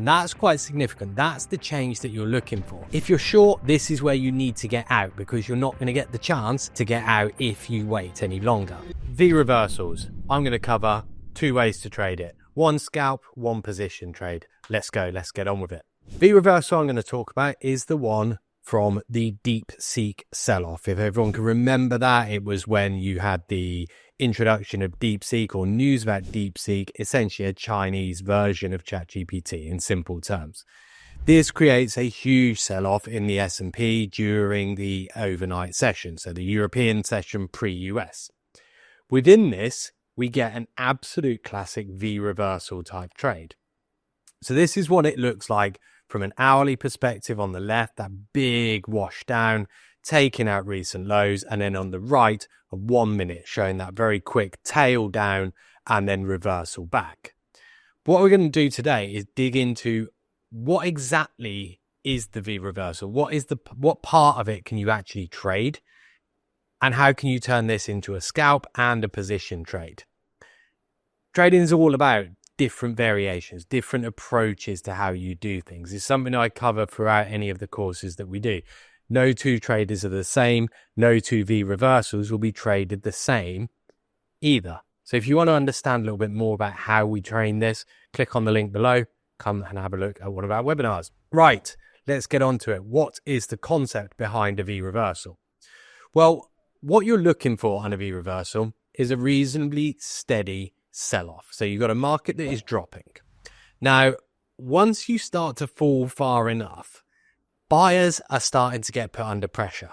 And that's quite significant. That's the change that you're looking for. If you're short, this is where you need to get out, because you're not going to get the chance to get out if you wait any longer. V-reversals. I'm going to cover 2 ways to trade it. 1 scalp, 1 position trade. Let's go. Let's get on with it. V-reversal I'm going to talk about is the one from the DeepSeek sell-off. If everyone can remember that, it was when you had the introduction of DeepSeek, or news about DeepSeek, essentially a Chinese version of ChatGPT in simple terms. This creates a huge sell-off in the S&P during the overnight session, so the European session pre-US. Within this, we get an absolute classic V-reversal type trade. So this is what it looks like from an hourly perspective. On the left, that big wash down, taking out recent lows, and then on the right, a 1 minute showing that very quick tail down and then reversal back. What we're going to do today is dig into what exactly is the V-reversal, what part of it can you actually trade, and how can you turn this into a scalp and a position trade. Trading is all about different variations, different approaches to how you do things. It's something I cover throughout any of the courses that we do. No 2 traders are the same. No 2 V-reversals will be traded the same either. So if you want to understand a little bit more about how we train this, click on the link below, come and have a look at one of our webinars. Right, let's get on to it. What is the concept behind a V-reversal? Well, what you're looking for on a V-reversal is a reasonably steady sell-off. So you've got a market that is dropping. Now, once you start to fall far enough, buyers are starting to get put under pressure.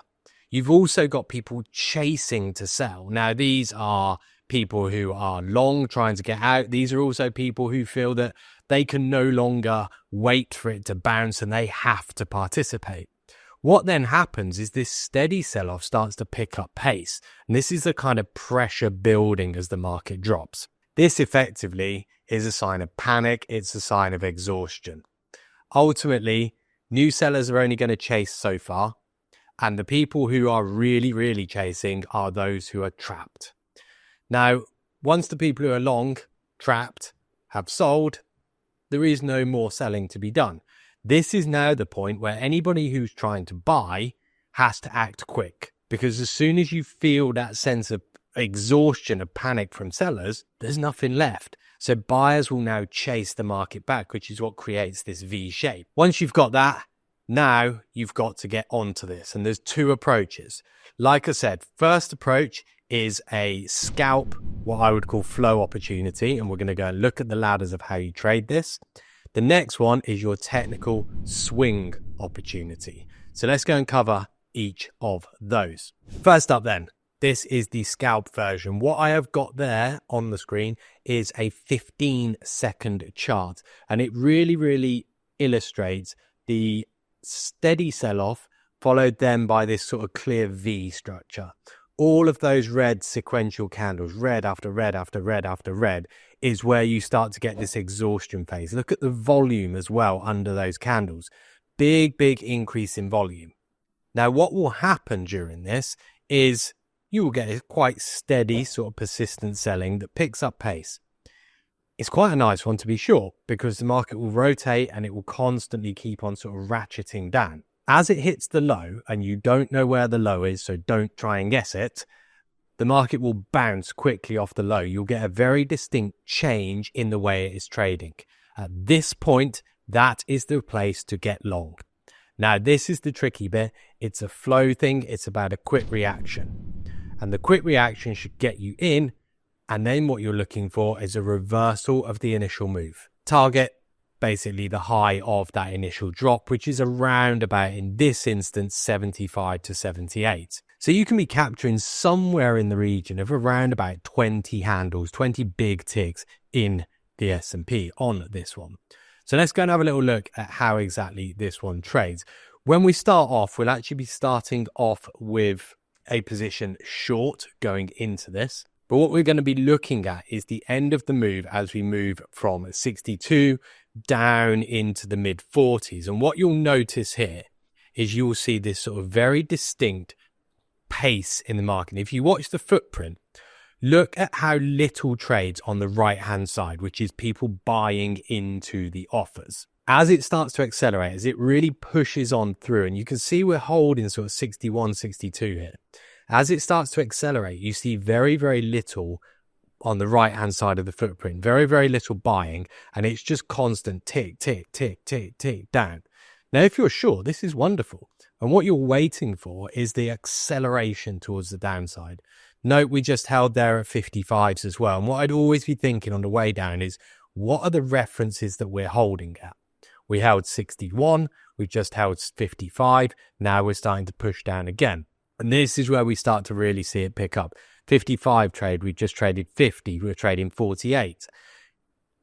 You've also got people chasing to sell. Now, these are people who are long trying to get out. These are also people who feel that they can no longer wait for it to bounce and they have to participate. What then happens is this steady sell-off starts to pick up pace. And this is the kind of pressure building as the market drops. This effectively is a sign of panic. It's a sign of exhaustion. Ultimately, new sellers are only going to chase so far. And the people who are really, really chasing are those who are trapped. Now, once the people who are long, trapped, have sold, there is no more selling to be done. This is now the point where anybody who's trying to buy has to act quick. Because as soon as you feel that sense of exhaustion, of panic from sellers, there's nothing left. So buyers will now chase the market back, which is what creates this V shape. Once you've got that, now you've got to get onto this. And there's 2 approaches. Like I said, first approach is a scalp, what I would call flow opportunity. And we're going to go and look at the ladders of how you trade this. The next one is your technical swing opportunity. So let's go and cover each of those. First up then, this is the scalp version. What I have got there on the screen is a 15-second chart. And it really, really illustrates the steady sell-off followed then by this sort of clear V structure. All of those red sequential candles, red after red after red after red, is where you start to get this exhaustion phase. Look at the volume as well under those candles. Big, big increase in volume. Now, what will happen during this is you will get a quite steady sort of persistent selling that picks up pace. It's quite a nice one to be sure, because the market will rotate and it will constantly keep on sort of ratcheting down. As it hits the low, and you don't know where the low is, so don't try and guess it, the market will bounce quickly off the low. You'll get a very distinct change in the way it is trading. At this point, that is the place to get long. Now, this is the tricky bit. It's a flow thing. It's about a quick reaction. And the quick reaction should get you in. And then what you're looking for is a reversal of the initial move. Target, basically the high of that initial drop, which is around about, in this instance, 75 to 78. So you can be capturing somewhere in the region of around about 20 handles, 20 big ticks in the S&P on this one. So let's go and have a little look at how exactly this one trades. When we start off, we'll actually be starting off with a position short going into this. But what we're going to be looking at is the end of the move as we move from 62 down into the mid 40s. And what you'll notice here is you'll see this sort of very distinct pace in the market. If you watch the footprint, look at how little trades on the right hand side, which is people buying into the offers. As it starts to accelerate, as it really pushes on through, and you can see we're holding sort of 61, 62 here. As it starts to accelerate, you see very, very little on the right-hand side of the footprint, very, very little buying, and it's just constant tick, tick, tick, tick, tick down. Now, if you're sure, this is wonderful. And what you're waiting for is the acceleration towards the downside. Note we just held there at 55s as well. And what I'd always be thinking on the way down is, what are the references that we're holding at? We held 61, we just held 55, now we're starting to push down again. And this is where we start to really see it pick up. 55 trade, we just traded 50, we're trading 48.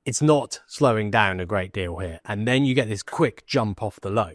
It's not slowing down a great deal here. And then you get this quick jump off the low.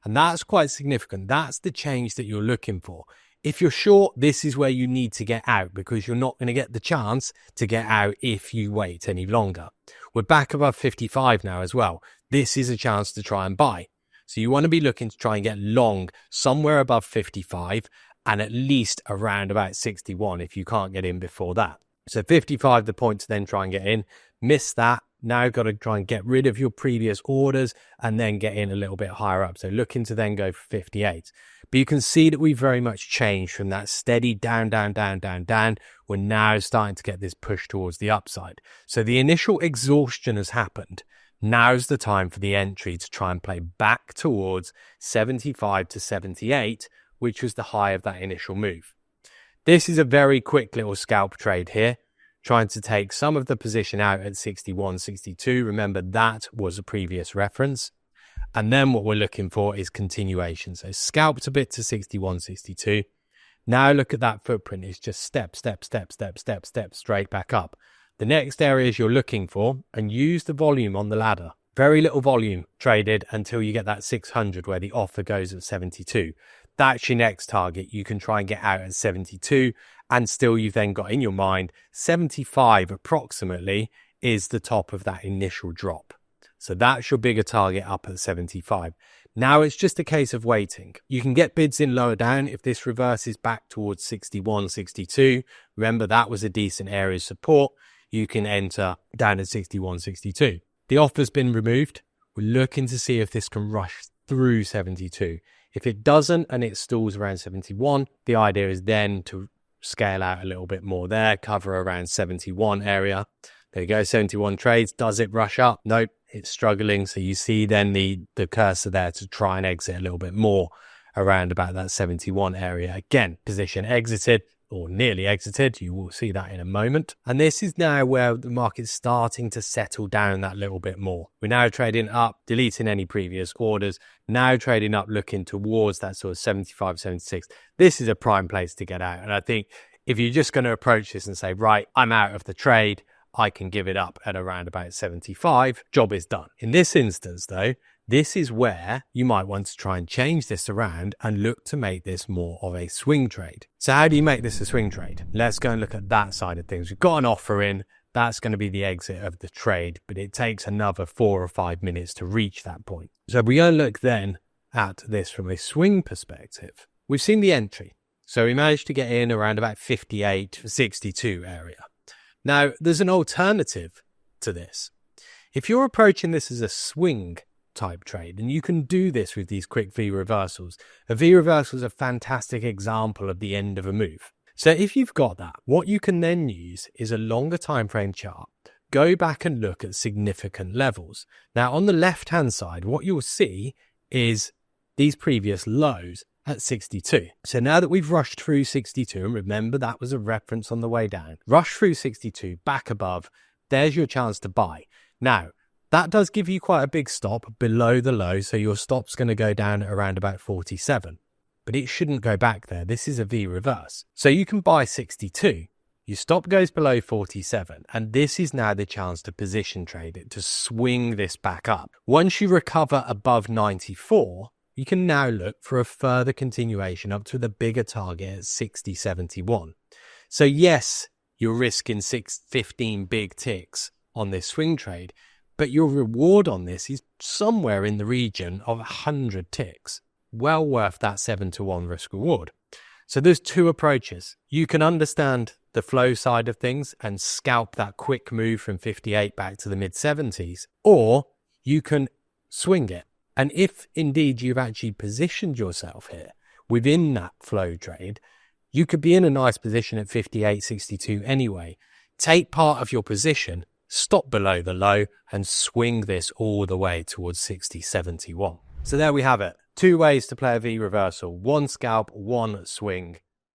And that's quite significant. That's the change that you're looking for. If you're short, this is where you need to get out, because you're not going to get the chance to get out if you wait any longer. We're back above 55 now as well. This is a chance to try and buy. So you want to be looking to try and get long somewhere above 55 and at least around about 61 if you can't get in before that. So 55, the point to then try and get in. Miss that. Now got to try and get rid of your previous orders and then get in a little bit higher up. So looking to then go for 58. But you can see that we very much changed from that steady down, down, down, down, down. We're now starting to get this push towards the upside. So the initial exhaustion has happened. Now's the time for the entry to try and play back towards 75 to 78, which was the high of that initial move. This is a very quick little scalp trade here, trying to take some of the position out at 61, 62. Remember, that was a previous reference. And then what we're looking for is continuation. So scalped a bit to 61, 62. Now look at that footprint. It's just step, step, step, step, step, step, straight back up. The next areas you're looking for, and use the volume on the ladder. Very little volume traded until you get that 600 where the offer goes at 72. That's your next target. You can try and get out at 72, and still you've then got in your mind 75 approximately is the top of that initial drop. So that's your bigger target up at 75. Now it's just a case of waiting. You can get bids in lower down if this reverses back towards 61, 62. Remember, that was a decent area of support. You can enter down at 61, 62. The offer's been removed. We're looking to see if this can rush through 72. If it doesn't and it stalls around 71, the idea is then to scale out a little bit more there, cover around 71 area. There you go, 71 trades. Does it rush up? Nope, it's struggling. So you see then the cursor there to try and exit a little bit more around about that 71 area. Again, position exited or nearly exited. You will see that in a moment. And this is now where the market's starting to settle down that little bit more. We're now trading up, deleting any previous orders, now trading up, looking towards that sort of 75, 76. This is a prime place to get out. And I think if you're just going to approach this and say, right, I'm out of the trade, I can give it up at around about 75, job is done. In this instance, though, this is where you might want to try and change this around and look to make this more of a swing trade. So how do you make this a swing trade? Let's go and look at that side of things. We've got an offer in. That's going to be the exit of the trade, but it takes another 4 or 5 minutes to reach that point. So we're going to look then at this from a swing perspective. We've seen the entry. So we managed to get in around about 58, 62 area. Now, there's an alternative to this. If you're approaching this as a swing type trade, and you can do this with these quick V reversals. A V reversal is a fantastic example of the end of a move. So if you've got that, what you can then use is a longer time frame chart. Go back and look at significant levels. Now on the left hand side, what you'll see is these previous lows at 62. So now that we've rushed through 62, and remember that was a reference on the way down, rush through 62 back above, there's your chance to buy. Now that does give you quite a big stop below the low, so your stop's going to go down at around about 47. But it shouldn't go back there. This is a V reverse. So you can buy 62. Your stop goes below 47, and this is now the chance to position trade it, to swing this back up. Once you recover above 94, you can now look for a further continuation up to the bigger target at 60, 71. So yes, you're risking 15 big ticks on this swing trade, but your reward on this is somewhere in the region of 100 ticks. Well worth that 7-to-1 risk reward. So there's two approaches. You can understand the flow side of things and scalp that quick move from 58 back to the mid 70s, or you can swing it. And if indeed you've actually positioned yourself here within that flow trade, you could be in a nice position at 58.62 anyway. Take part of your position, stop below the low, and swing this all the way towards 60.71. So there we have it. 2 ways to play a V reversal. 1 scalp, 1 swing.